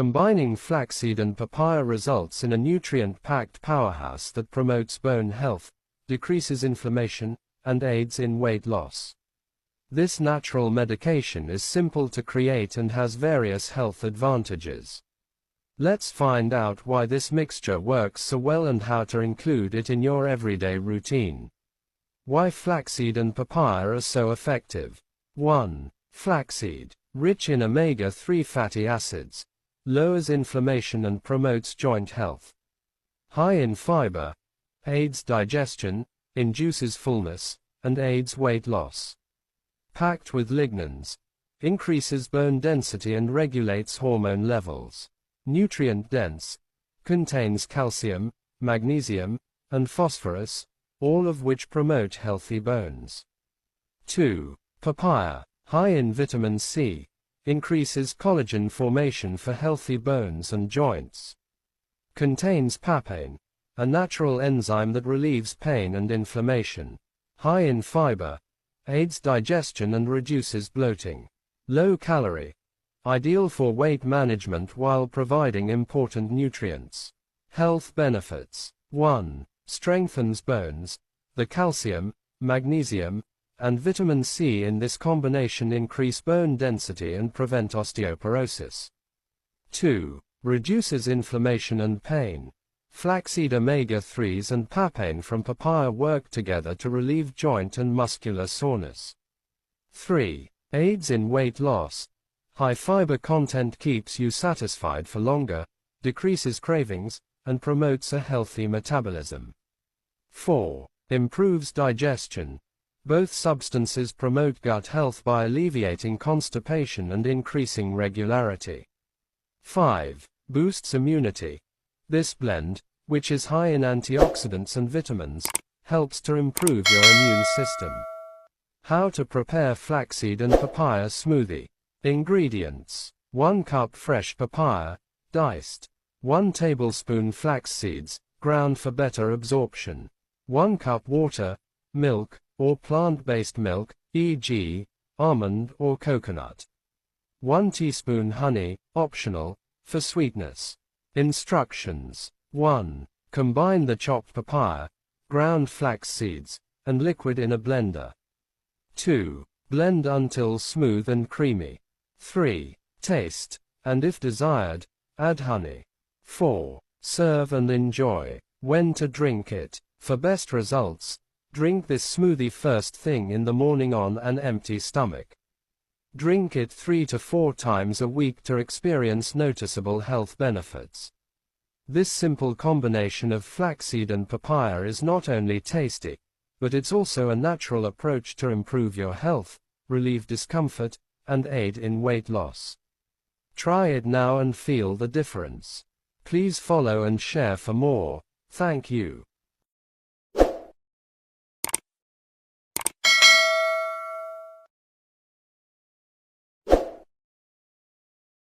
Combining flaxseed and papaya results in a nutrient-packed powerhouse that promotes bone health, decreases inflammation, and aids in weight loss. This natural medication is simple to create and has various health advantages. Let's find out why this mixture works so well and how to include it in your everyday routine. Why flaxseed and papaya are so effective. 1. Flaxseed, rich in omega-3 fatty acids, lowers inflammation and promotes joint health. High in fiber, aids digestion, induces fullness, and aids weight loss. Packed with lignans, increases bone density and regulates hormone levels. Nutrient-dense, contains calcium, magnesium, and phosphorus, all of which promote healthy bones. 2. Papaya, high in vitamin C, increases collagen formation for healthy bones and joints. Contains papain, a natural enzyme that relieves pain and inflammation. High in fiber, aids digestion and reduces bloating. Low calorie, ideal for weight management while providing important nutrients. Health benefits. 1. Strengthens bones. The calcium, magnesium, and vitamin C in this combination increase bone density and prevent osteoporosis. 2. Reduces inflammation and pain. Flaxseed omega-3s and papain from papaya work together to relieve joint and muscular soreness. 3. Aids in weight loss. High fiber content keeps you satisfied for longer, decreases cravings, and promotes a healthy metabolism. 4. Improves digestion. Both substances promote gut health by alleviating constipation and increasing regularity. 5. Boosts immunity. This blend, which is high in antioxidants and vitamins, helps to improve your immune system. How to prepare flaxseed and papaya smoothie. Ingredients: 1 cup fresh papaya, diced. 1 tablespoon flax seeds, ground for better absorption. 1 cup water, milk, or plant-based milk, e.g., almond or coconut. 1 teaspoon honey, optional, for sweetness. Instructions. 1. Combine the chopped papaya, ground flax seeds, and liquid in a blender. 2. Blend until smooth and creamy. 3. Taste, and if desired, add honey. 4. Serve and enjoy. When to drink it. For best results, drink this smoothie first thing in the morning on an empty stomach. Drink it 3 to 4 times a week to experience noticeable health benefits. This simple combination of flaxseed and papaya is not only tasty, but it's also a natural approach to improve your health, relieve discomfort, and aid in weight loss. Try it now and feel the difference. Please follow and share for more. Thank you.